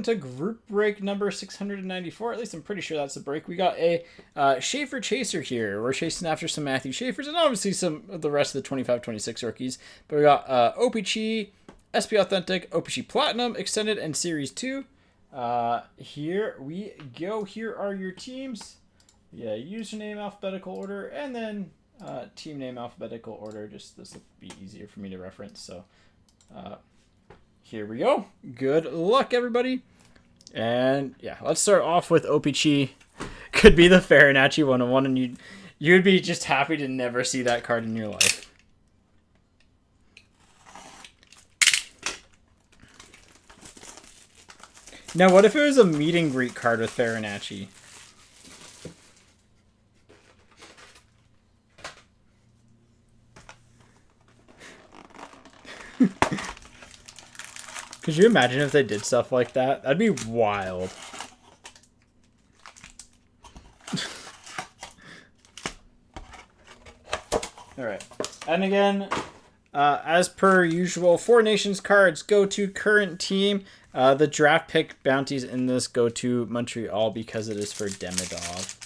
To group break number 694. At least I'm pretty sure that's the break. We got a Schaefer Chaser here. We're chasing after some Matthew Schaefers and obviously some of the rest of the 25-26 rookies. But we got OPG, SP Authentic, OPG Platinum, Extended, and Series 2. Here we go. Here are your teams. Yeah, username alphabetical order, and then team name alphabetical order. Just this will be easier for me to reference. So here we go. Good luck, everybody. And yeah, let's start off with OPG. Could be the Farinacci 101, and you'd be just happy to never see that card in your life. Now, what if it was a meet and greet card with Farinacci? Could you imagine if they did stuff like that? That'd be wild. Alright. And again, as per usual, 4 Nations cards go to current team. The draft pick bounties in this go to Montreal because it is for Demidov.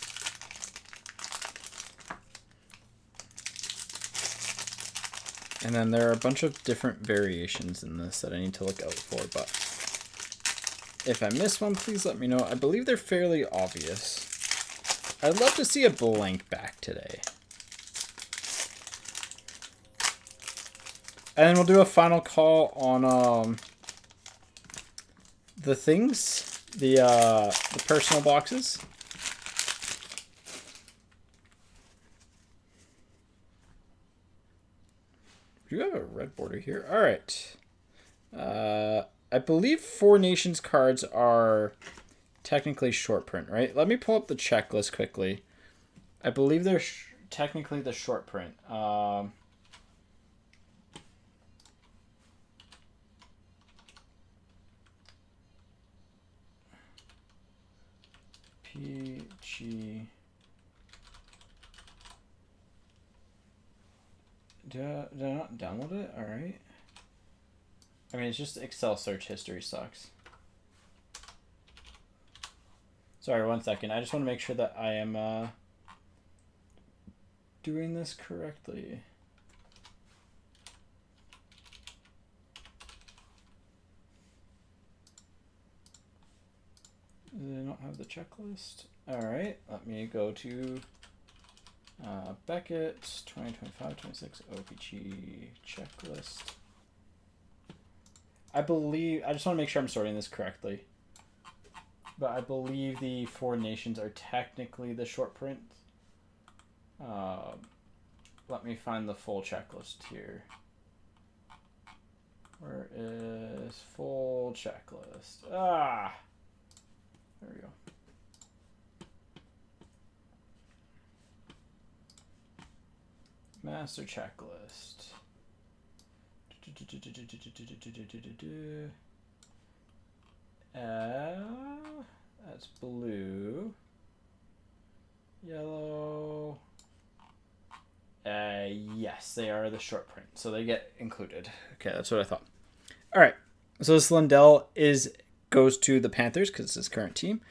And then there are a bunch of different variations in this that I need to look out for, but if I miss one, please let me know. I believe they're fairly obvious. I'd love to see a blank back today. And then we'll do a final call on the things, the personal boxes. You have a red border here. All right. I believe 4 Nations cards are technically short print, right? Let me pull up the checklist quickly. I believe they're technically the short print. PG. Did I not download it? Alright. I mean, it's just Excel search history sucks. Sorry, 1 second. I just want to make sure that I am doing this correctly. They don't have the checklist. Alright, let me go to Beckett 2025-26 OPG checklist. I believe, I just want to make sure I'm sorting this correctly, but I believe the 4 Nations are technically the short print. Let me find the full checklist here. Where is full checklist? Ah, there we go. Master checklist. That's blue. Yellow. Yes, they are the short print, so they get included. Okay, that's what I thought. All right, so this Lindell goes to the Panthers because it's his current team.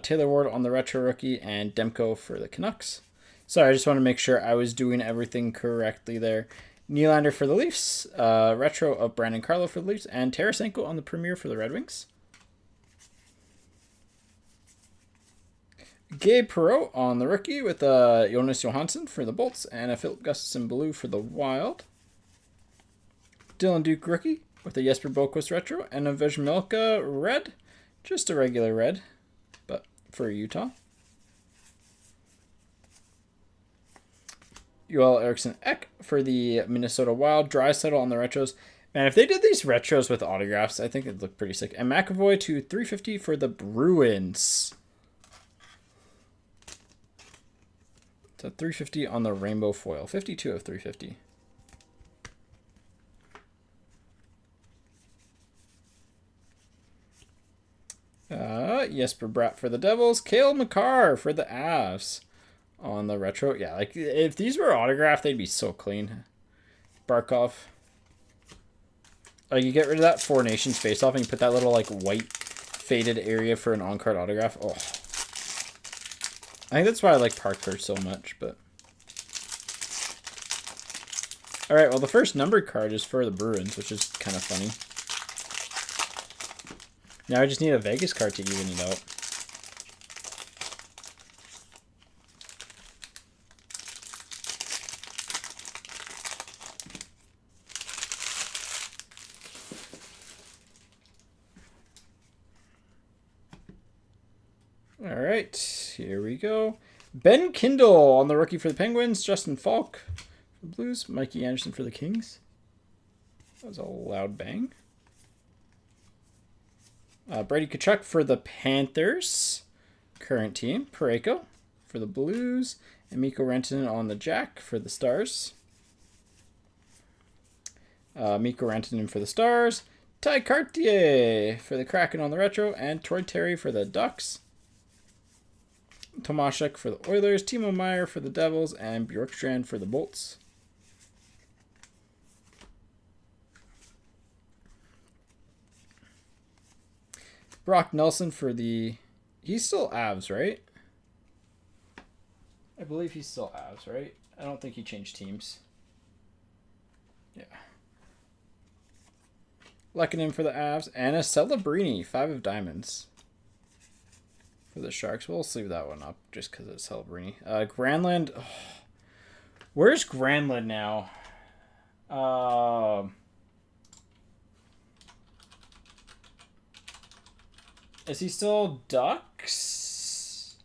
Taylor Ward on the retro rookie, and Demko for the Canucks. Sorry, I just want to make sure I was doing everything correctly there. Nylander for the Leafs, retro of Brandon Carlo for the Leafs, and Tarasenko on the Premier for the Red Wings. Gabe Perreault on the rookie with Jonas Johansson for the Bolts, and a Philip Gustafsson blue for the Wild. Dylan Duke rookie with a Jesper Boquist retro, and a Vejmelka red, just a regular red, but for Utah. Joel Eriksson Ek for the Minnesota Wild. Draisaitl on the retros. Man, if they did these retros with autographs, I think it'd look pretty sick. And McAvoy to 350 for the Bruins. So 350 on the rainbow foil. 52 of 350. Jesper Bratt for the Devils. Cale Makar for the Avs. On the retro, yeah, like if these were autographed, they'd be so clean. Barkov. Like you get rid of that 4 Nations face off and you put that little like white faded area for an on-card autograph. Oh, I think that's why I like Parker so much. But all right, well, the first numbered card is for the Bruins, which is kind of funny. Now I just need a Vegas card to even it out. All right, here we go. Ben Kindle on the rookie for the Penguins. Justin Falk for the Blues. Mikey Anderson for the Kings. That was a loud bang. Brady Tkachuk for the Panthers. Current team. Parayko for the Blues. And Mikko Rantanen on the Jack for the Stars. Mikko Rantanen for the Stars. Ty Cartier for the Kraken on the Retro. And Troy Terry for the Ducks. Tomashek for the Oilers, Timo Meier for the Devils, and Bjorkstrand for the Bolts. Brock Nelson for the... He's still Avs, right? I believe he's still Avs, right? I don't think he changed teams. Yeah. Lekanen for the Avs, and a Celebrini, 5 of diamonds. For the Sharks. We'll leave that one up just because it's Celebrini. Granlund. Oh. Where's Granlund now? Is he still Ducks?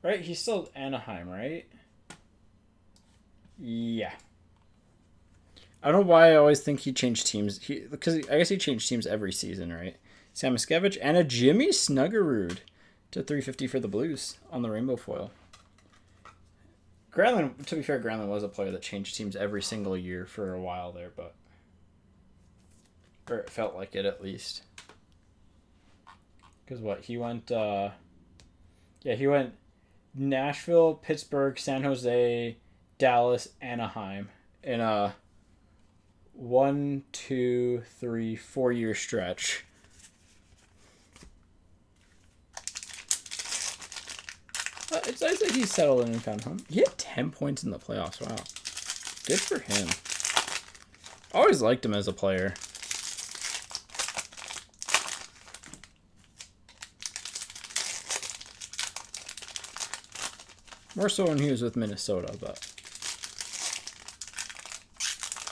Right? He's still Anaheim, right? Yeah. I don't know why I always think he changed teams. Because I guess he changed teams every season, right? Sam Miskevich and a Jimmy Snuggerud to 350 for the Blues on the rainbow foil. Granlund, to be fair, Granlund was a player that changed teams every single year for a while there, but or it felt like it at least. Because what he went, he went Nashville, Pittsburgh, San Jose, Dallas, Anaheim in a 1, 2, 3, 4-year stretch. It's nice that he settled in and found home. He had 10 points in the playoffs. Wow. Good for him. Always liked him as a player. More so when he was with Minnesota, but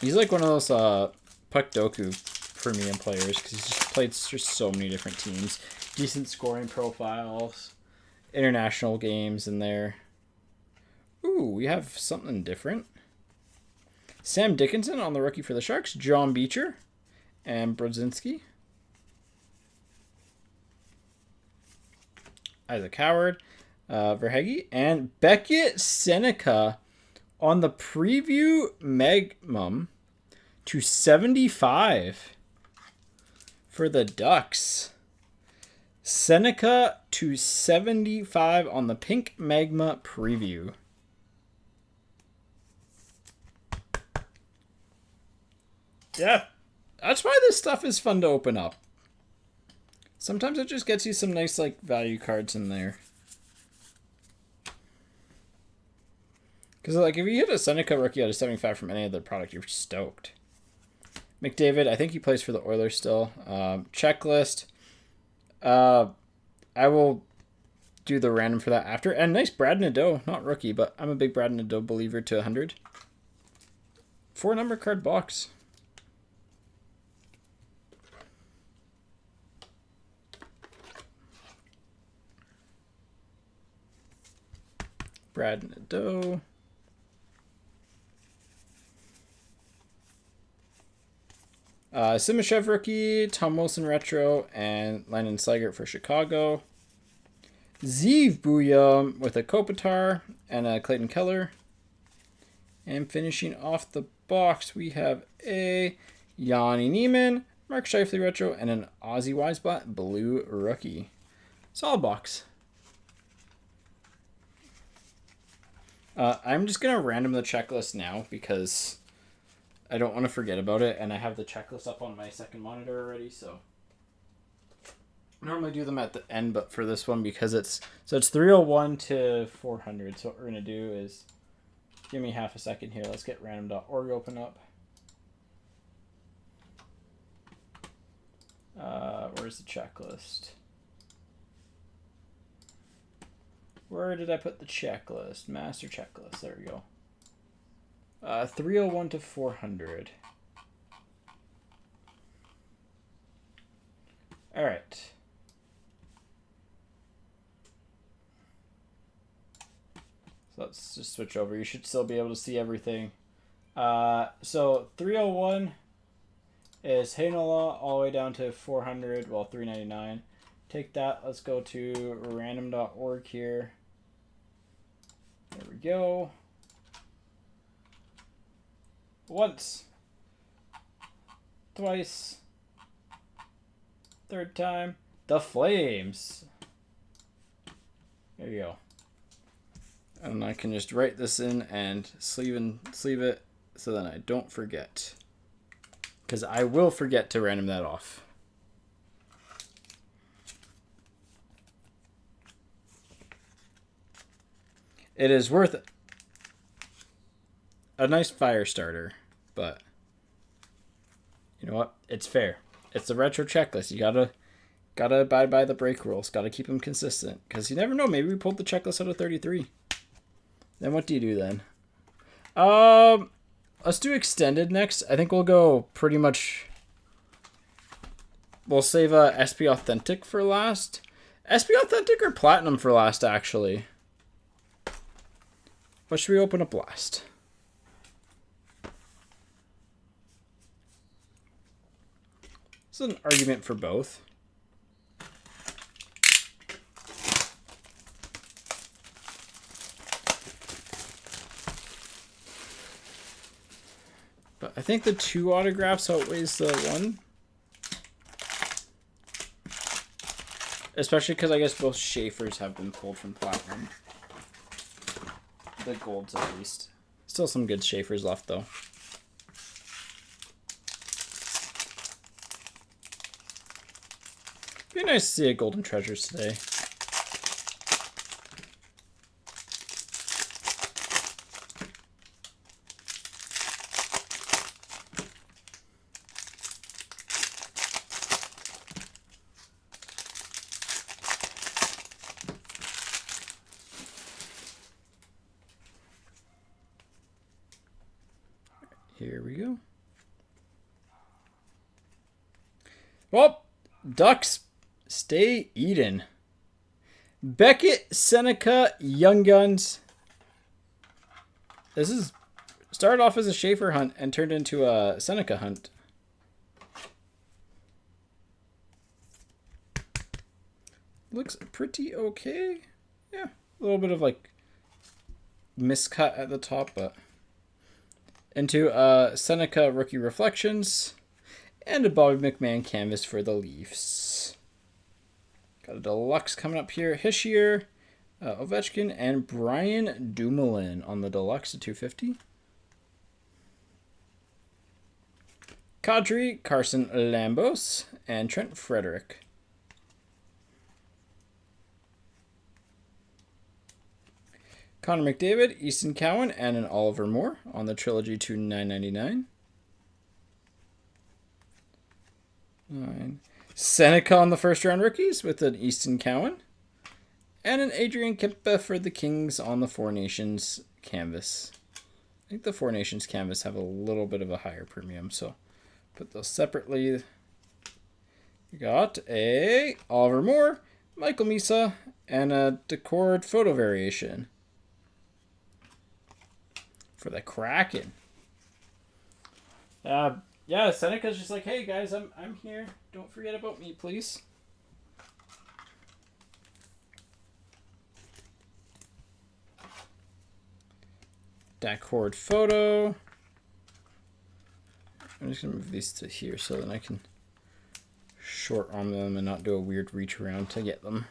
he's like one of those Puck Doku premium players because he's just played just so many different teams. Decent scoring profiles. International games in there. Ooh, we have something different. Sam Dickinson on the rookie for the Sharks. John Beecher and Brodzinski. Isaac Howard, Verhage, and Beckett Seneca on the preview Magnum to 75 for the Ducks. Seneca to 75 on the Pink Magma preview. Yeah, that's why this stuff is fun to open up. Sometimes it just gets you some nice like value cards in there. Because like if you hit a Seneca rookie out of 75 from any other product, you're stoked. McDavid, I think he plays for the Oilers still. Checklist. I will do the random for that after. And nice Brad Nadeau, not rookie, but I'm a big Brad Nadeau believer to 100. 4-number card box. Brad Nadeau. Simashev rookie, Tom Wilson retro, and Landon Slaggert for Chicago. Zeev Booyah with a Kopitar and a Clayton Keller. And finishing off the box, we have a Yanni Neiman, Mark Scheifele retro, and an Ozzy Weisblatt blue rookie. Solid box. I'm just going to random the checklist now because I don't want to forget about it, and I have the checklist up on my second monitor already, so I normally do them at the end, but for this one, because it's 301 to 400, so what we're going to do is, give me half a second here, let's get random.org open up. Where's the checklist? Where did I put the checklist? Master checklist, there we go. 301 to 400. All right. So let's just switch over. You should still be able to see everything. So 301 is Hainola all the way down to 400, well, 399. Take that. Let's go to random.org here. There we go. Once. Twice. Third time. The Flames. There you go. And I can just write this in and sleeve it so then I don't forget. Because I will forget to random that off. It is worth a nice fire starter, but you know what? It's fair. It's the retro checklist. You gotta abide by the break rules. Gotta keep them consistent, because you never know. Maybe we pulled the checklist out of 33. Then what do you do then? Let's do extended next. I think we'll go pretty much. We'll save SP Authentic for last. SP Authentic or Platinum for last, actually. What should we open up last? This is an argument for both. But I think the 2 autographs outweighs the 1. Especially because I guess both Schaefers have been pulled from Platinum. The golds at least. Still some good Schaefers left though. Be nice to see a Golden Treasures today. Here we go. Well, Ducks stay eating. Beckett, Seneca, Young Guns. This is started off as a Schaefer hunt and turned into a Seneca hunt. Looks pretty okay. Yeah, a little bit of like miscut at the top, but into Seneca Rookie Reflections and a Bobby McMahon canvas for the Leafs. Got a deluxe coming up here. Hischier, Ovechkin, and Brian Dumoulin on the deluxe at 250. Kadri, Carson Lambos, and Trent Frederick. Connor McDavid, Easton Cowan, and an Oliver Moore on the Trilogy to $9.99. 9. Seneca on the first round rookies with an Easton Cowan. And an Adrian Kempe for the Kings on the Four Nations canvas. I think the Four Nations canvas have a little bit of a higher premium, so put those separately. We got a Oliver Moore, Michael Misa, and a Decord photo variation for the Kraken. Yeah, Seneca's just like, hey guys, I'm here. Don't forget about me, please. Decord photo. I'm just gonna move these to here so then I can short arm them and not do a weird reach around to get them.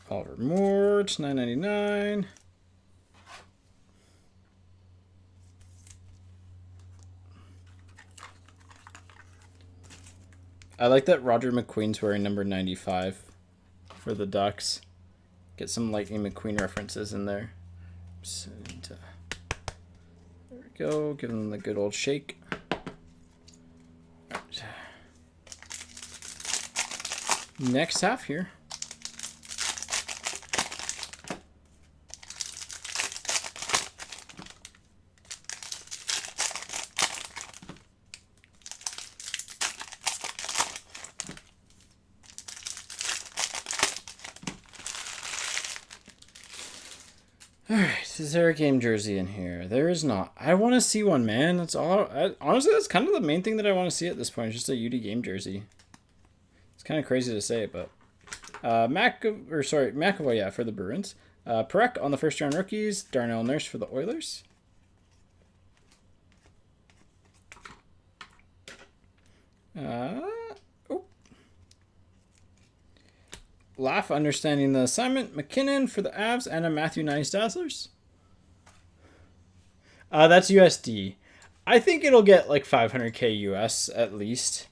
Oliver Moore, it's $9.99. I like that Roger McQueen's wearing number 95 for the Ducks. Get some Lightning McQueen references in there. So, there we go. Give them the good old shake. Right. Next half here. Alright, is there a game jersey in here? There is not. I want to see one, man. That's all. Honestly, that's kind of the main thing that I want to see at this point. Just a UD game jersey. It's kind of crazy to say, but McAvoy, yeah, for the Bruins. Perek on the first round rookies. Darnell Nurse for the Oilers. Laugh understanding the assignment. McKinnon for the Avs and a Matthew Nice Dazzlers. That's USD. I think it'll get like 500k US at least.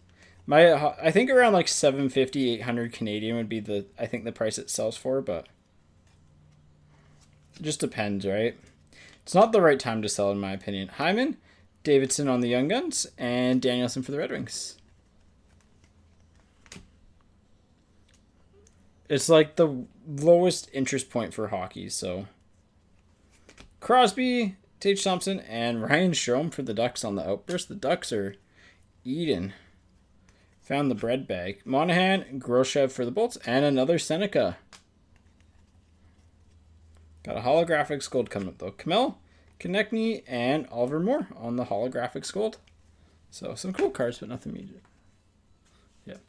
I think around like 750, 800 Canadian would be the price it sells for, but it just depends, right? It's not the right time to sell in my opinion. Hyman, Davidson on the Young Guns, and Danielson for the Red Wings. It's like the lowest interest point for hockey, so Crosby, Tage Thompson, and Ryan Strome for the Ducks on the outburst. The Ducks are eating. Found the bread bag. Monahan, Groshev for the Bolts, and another Seneca. Got a holographics gold coming up though. Kamel, Konechny, and Oliver Moore on the holographics gold. So some cool cards, but nothing major. Yeah.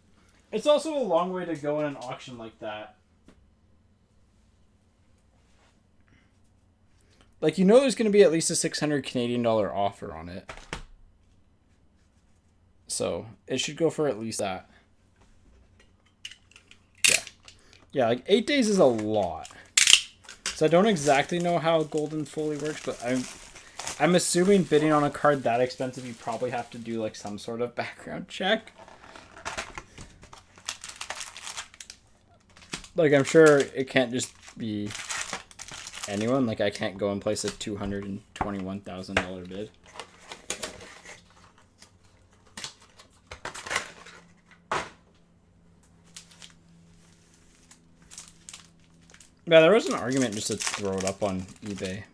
It's also a long way to go in an auction like that. Like, you know there's going to be at least a 600 Canadian dollar offer on it. So, it should go for at least that. Yeah. Yeah, like 8 days is a lot. So I don't exactly know how Golden fully works, but I'm assuming bidding on a card that expensive, you probably have to do like some sort of background check. Like, I'm sure it can't just be anyone. Like, I can't go and place a $221,000 bid. Yeah, there was an argument just to throw it up on eBay.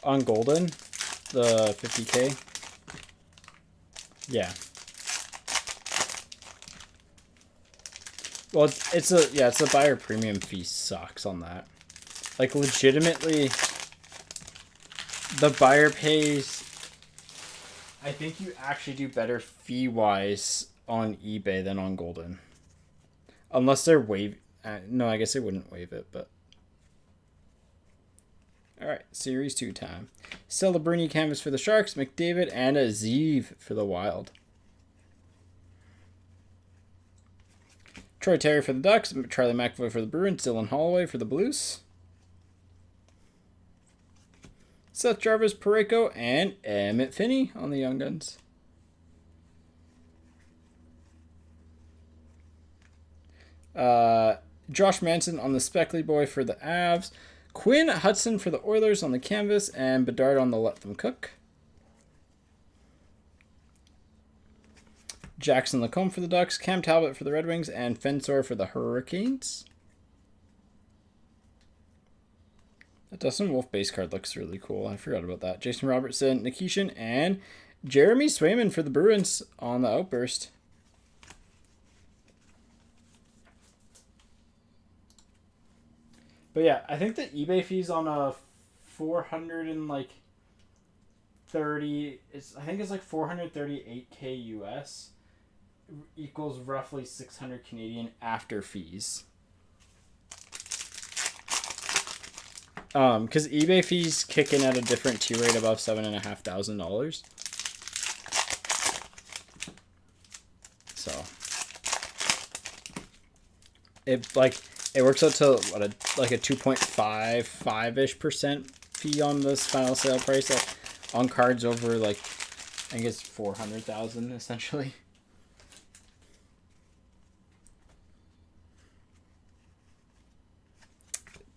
On Golden, the 50K. Yeah. Well, it's a buyer premium fee sucks on that. Like, legitimately, the buyer pays. I think you actually do better fee-wise on eBay than on Golden. Unless they're no, I guess they wouldn't waive it, but. Alright, Series 2 time. Celebrini canvas for the Sharks, McDavid, and a Zeev for the Wild. Troy Terry for the Ducks, Charlie McAvoy for the Bruins, Dylan Holloway for the Blues. Seth Jarvis, Pareko, and Emmett Finney on the Young Guns. Josh Manson on the Speckley Boy for the Avs. Quinn Hudson for the Oilers on the canvas, and Bedard on the Let Them Cook. Jackson Lacombe for the Ducks, Cam Talbot for the Red Wings, and Fensor for the Hurricanes. That Dustin Wolf base card looks really cool. I forgot about that. Jason Robertson, Nikishin, and Jeremy Swayman for the Bruins on the outburst. But yeah, I think the eBay fees on a 430. I think it's like 438k US equals roughly 600 Canadian after fees. Because eBay fees kick in at a different T rate above $7,500. So it works out to what a 2.55% fee on this final sale price. on cards over, like, I think it's 400,000 essentially.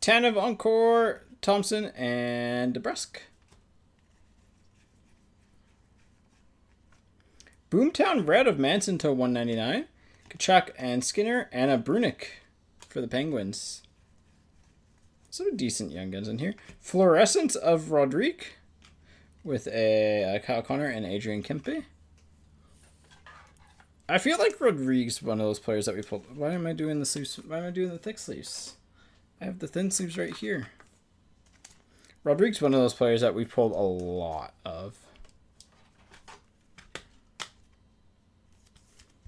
Tanev, Encore, Thompson, and DeBrusque. Boomtown Red of Manson to 199. Kachuk and Skinner, and a Brunick for the Penguins. Some decent young guns in here. Fluorescence of Rodrigue with a Kyle Connor and Adrian Kempe. I feel like Rodrigue's one of those players that we pulled. Why am I doing the sleeves? Why am I doing the thick sleeves? I have the thin sleeves right here. Rodrigue's one of those players that we pulled a lot of.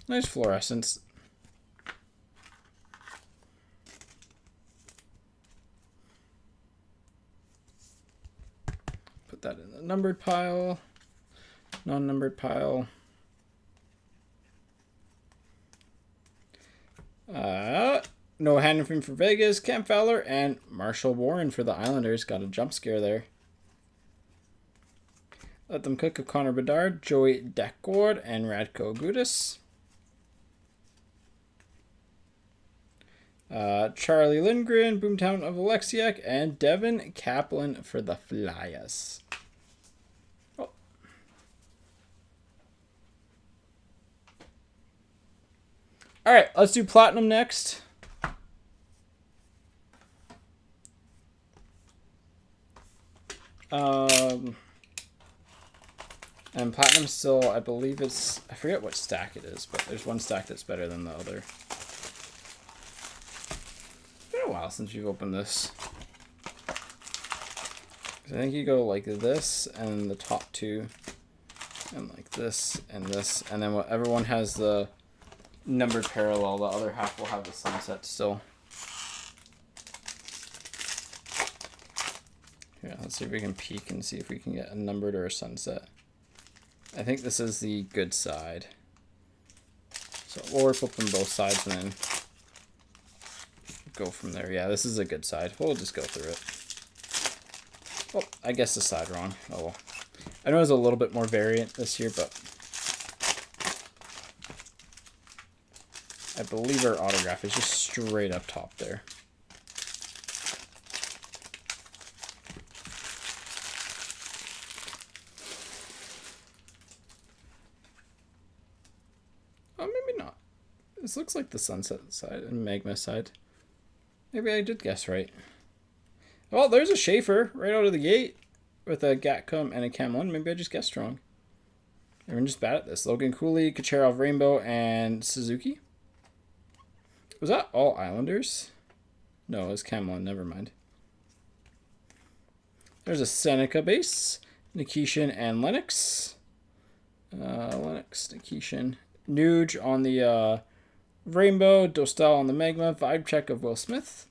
Nice fluorescence. Put that in the numbered pile. Non-numbered pile. No Hanifin for Vegas, Cam Fowler, and Marshall Warren for the Islanders. Got a jump scare there. Let Them Cook of Connor Bedard, Joey Deckord, and Radko Gudas. Charlie Lindgren, Boomtown of Alexiak, and Devin Kaplan for the Flyers. Oh. All right, let's do Platinum next. And Platinum still, I believe it's, I forget what stack it is, but there's one stack that's better than the other. It's been a while since you've opened this. I think you go like this, and the top two, and like this, and then whatever one has the numbered parallel, the other half will have the sunset still. Yeah, let's see if we can peek and see if we can get a numbered or a sunset. I think this is the good side. So we'll work with them both sides and then go from there. Yeah, this is a good side. We'll just go through it. Oh, I guess the side wrong. Oh well. I know it's a little bit more variant this year, but I believe our autograph is just straight up top there. This looks like the sunset side and magma side. Maybe I did guess right. Well, there's a Schaefer right out of the gate with a Gatcom and a Camlin. Maybe I just guessed wrong. Everyone's just bad at this. Logan Cooley, Kucherov, Rainbow, and Suzuki. Was that all Islanders? No, it was Camlin. Never mind. There's a Seneca base. Nikishin and Lennox. Lennox, Nikishin. Nuge on the Rainbow, Dostal on the Magma, Vibe Check of Will Smith.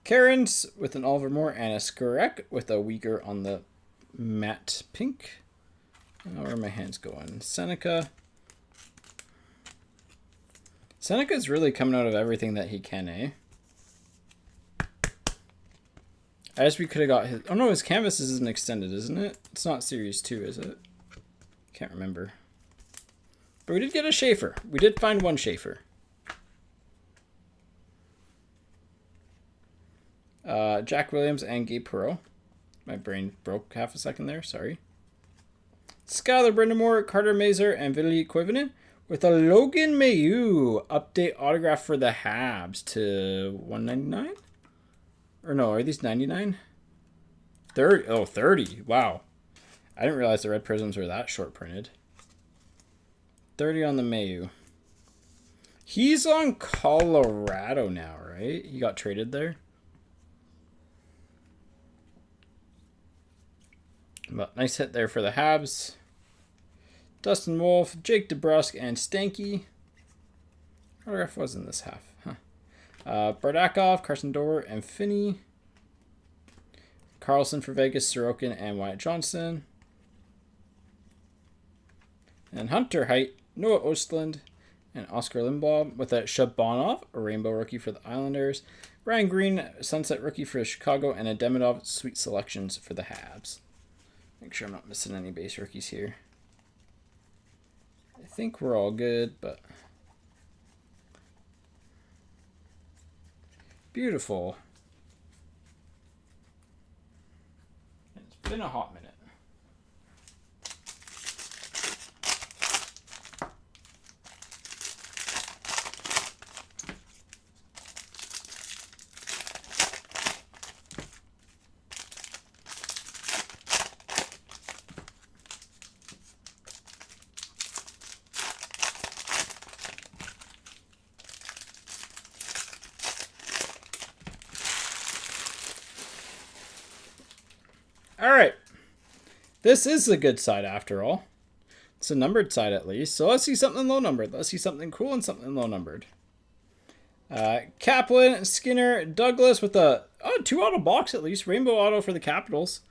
Karen's with an Oliver Moore and a Skurek with a Uyghur on the matte pink. Where are my hands going? Seneca. Seneca's really coming out of everything that he can, eh? I guess we could have got his... Oh no, his canvas isn't extended, isn't it? It's not Series 2, is it? Can't remember. But we did get a Schaefer. We did find one Schaefer. Jack Williams and Gabe Perreault. My brain broke half a second there. Sorry. Skylar Brindamore, Carter Mazer, and Vitaly Koivunen with a Logan Mailloux update autograph for the Habs to 199? Or no, are these 99? 30. Oh, 30. Wow. I didn't realize the red prisms were that short printed. 30 on the Mailloux. He's on Colorado now, right? He got traded there. But nice hit there for the Habs. Dustin Wolf, Jake DeBrusque, and Stanky. Autograph was in this half. Huh. Bardakov, Carson Dorr, and Finney. Carlson for Vegas, Sorokin, and Wyatt Johnston. And Hunter Height, Noah Ostlund, and Oscar Lindblom with a Shabonov, a rainbow rookie for the Islanders. Ryan Green, sunset rookie for Chicago, and a Demidov, sweet selections for the Habs. Make sure I'm not missing any base rookies here. I think we're all good, but beautiful. It's been a hot minute. All right. This is the good side after all. It's a numbered side at least. So let's see something low numbered. Let's see something cool and something low numbered. Kaplan, Skinner, Douglas with a 2 auto box at least. Rainbow auto for the Capitals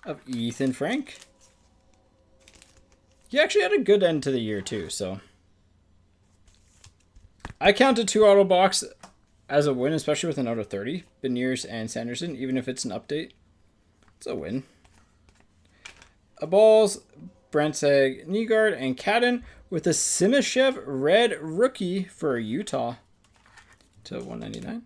of Ethan Frank. He actually had a good end to the year too. So I count a 2 auto box as a win, especially with an out of 30. Beniers and Sanderson, even if it's an update. It's a win. A Balls, Brentag, Nygaard, and Cadden with a Simashev red rookie for Utah to 199.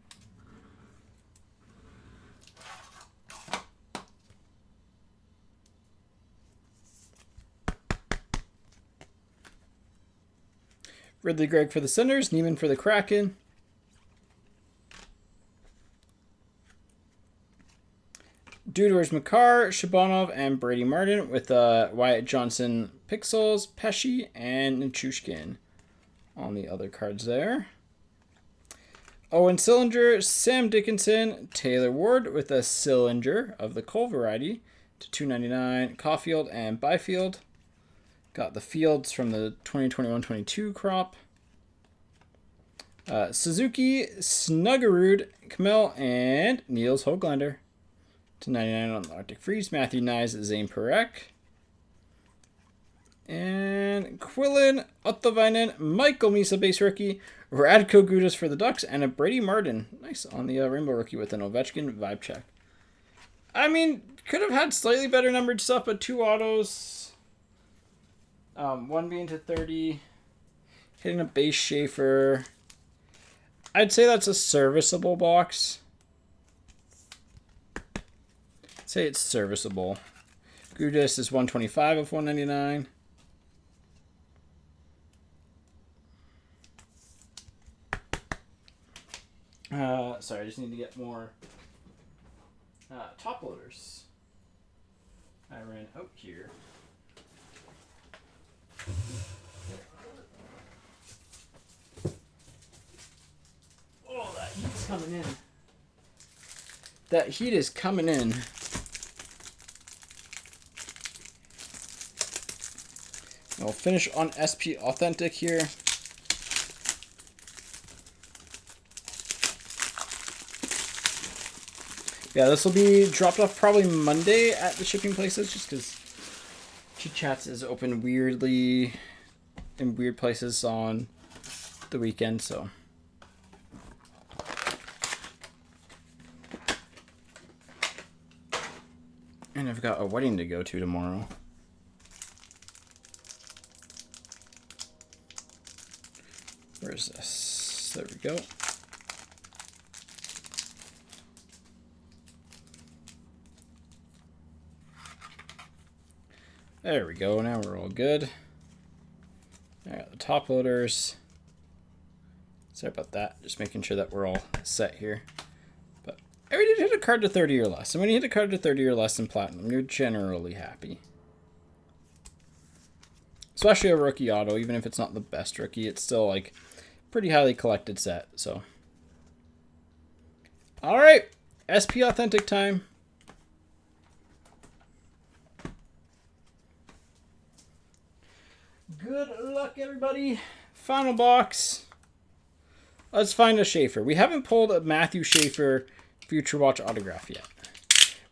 Ridley Gregg for the Senators, Neiman for the Kraken. Dudors, Makar, Shabonov, and Brady Martin with Wyatt Johnson, Pixels, Pesci, and Nichushkin on the other cards there. Owen Sillinger, Sam Dickinson, Taylor Ward with a Sillinger of the Cole variety to 299. Caulfield and Byfield. Got the Fields from the 2021-22 crop. Suzuki, Snuggerud, Kamel, and Niels Höglander to 99 on the Arctic Freeze. Matthew Nyes, Zane Perek. And Quillen, Ottavainen, Michael Misa base rookie, Radko Gudas for the Ducks, and a Brady Martin. Nice on the Rainbow rookie with an Ovechkin vibe check. I mean, could have had slightly better numbered stuff, but 2 autos. One being to 30. Hitting a base Schaefer. I'd say that's a serviceable box. Say it's serviceable. Gudas is 125 of 199. Sorry, I just need to get more top loaders. I ran out here. Oh, that heat's coming in. That heat is coming in. I'll finish on SP Authentic here. Yeah, this will be dropped off probably Monday at the shipping places, just because Chit Chats is open weirdly in weird places on the weekend, so. And I've got a wedding to go to tomorrow. Where's this? There we go. There we go. Now we're all good. I got the top loaders. Sorry about that. Just making sure that we're all set here. But I already hit a card to 30 or less. And when you hit a card to 30 or less in Platinum, you're generally happy. Especially a rookie auto, even if it's not the best rookie, it's still like pretty highly collected set. So, all right, SP Authentic time. Good luck, everybody. Final box. Let's find a Schaefer. We haven't pulled a Matthew Schaefer Future Watch autograph yet.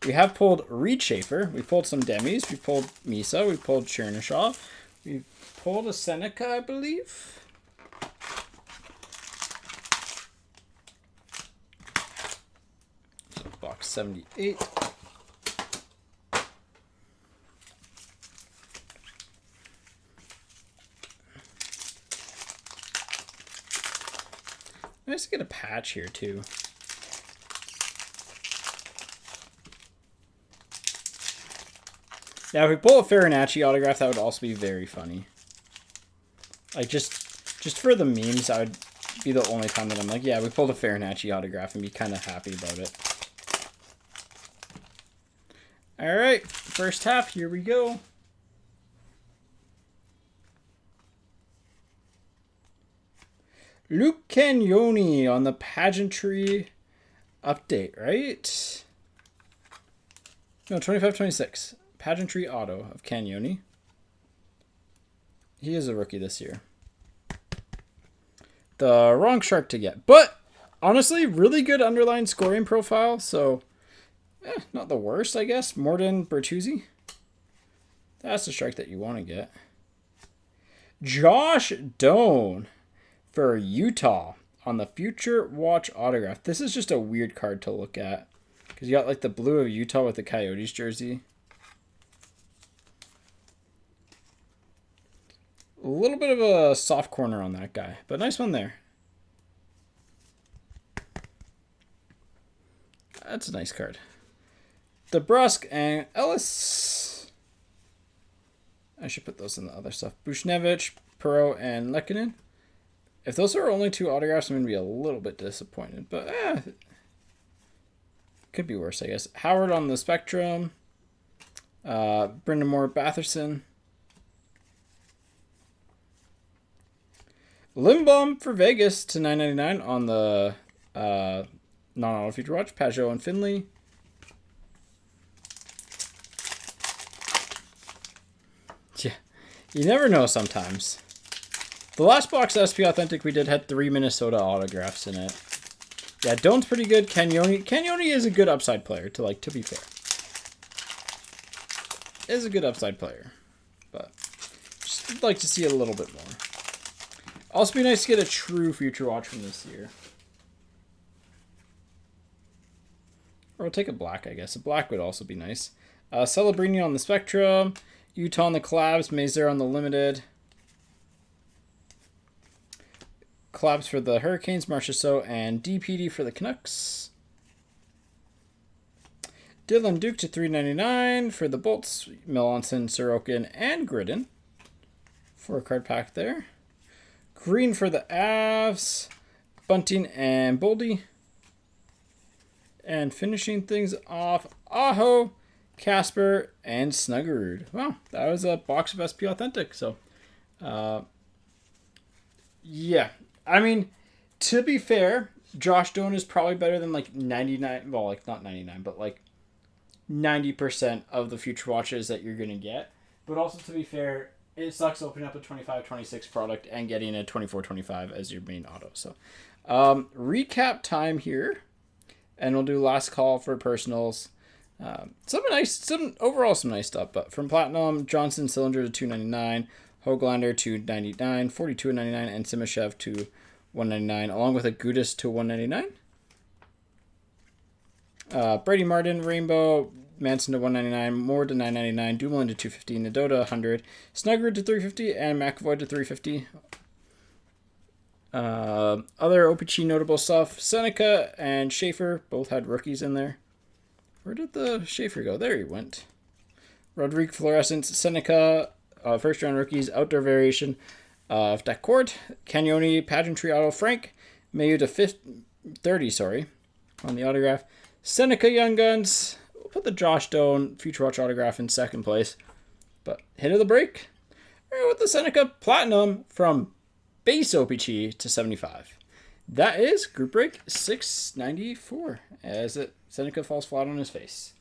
We have pulled Reed Schaefer. We pulled some Demis. We pulled Misa. We pulled Chernyshov. We pulled a Seneca, I believe. box 78. Nice to get a patch here, too. Now, if we pull a Farinacci autograph, that would also be very funny. Like, just for the memes, that would be the only time that I'm like, yeah, we pulled a Farinacci autograph and be kind of happy about it. All right, first half, here we go. Luke Cagnoni on the pageantry update, right? No, 25-26. Pageantry auto of Cagnoni. He is a rookie this year. The wrong shark to get. But, honestly, really good underlying scoring profile. So, not the worst, I guess. Morton Bertuzzi. That's the shark that you want to get. Josh Doan for Utah on the Future Watch autograph. This is just a weird card to look at. Because you got like the blue of Utah with the Coyotes jersey. A little bit of a soft corner on that guy. But nice one there. That's a nice card. DeBrusque and Ellis. I should put those in the other stuff. Buchnevich, Perot, and Lehkonen. If those are only 2 autographs, I'm going to be a little bit disappointed. But, could be worse, I guess. Howard on the Spectrum. Brendan Moore, Batherson. Lindblom for Vegas to 9.99 on the non-auto Future Watch. Pajot and Finley. Yeah, you never know sometimes. The last box SP Authentic we did had 3 Minnesota autographs in it. Yeah, Doan's pretty good. Cagnoni is a good upside player, to be fair. Is a good upside player. But just like to see a little bit more. Also be nice to get a true Future Watch from this year. Or we'll take a black, I guess. A black would also be nice. Celebrini on the Spectrum. Utah on the collabs. Mazer on the limited. Collabs for the Hurricanes, Marchessault, and DPD for the Canucks. Dylan Duke to 3.99 for the Bolts. Melanson, Sorokin, and Gridden. 4-card pack there. Green for the Avs. Bunting and Boldy. And finishing things off, Aho, Casper, and Snuggerud. Wow, that was a box of SP Authentic. So, yeah. I mean, to be fair, Josh Doan is probably better than like 99, well, like not 99, but like 90% of the Future Watches that you're going to get. But also, to be fair, it sucks opening up a 25-26 product and getting a 24-25 as your main auto. So, recap time here. And we'll do last call for personals. Some nice stuff. But from Platinum, Johnson Cylinder to 2.99, Hoglander to 99, 42.99, and Simashev to 1.99, along with a Gudis to 1.99. Brady Martin, Rainbow, Manson to 1.99, Moore to 9.99, Dumoulin to 250, Nadota 100, Snuggerud to 350, and McAvoy to 350. Other OPC notable stuff, Seneca and Schaefer both had rookies in there. Where did the Schaefer go? There he went. Rodrigue Fluorescence, Seneca, first round rookies, outdoor variation of Dacourt, Cagnoni, pageantry auto, Frank, Mayu to 30, on the autograph. Seneca Young Guns, we'll put the Josh Doan Future Watch autograph in second place. But hit of the break, with the Seneca Platinum from base OPG to 75. That is group break 694 as Seneca falls flat on his face.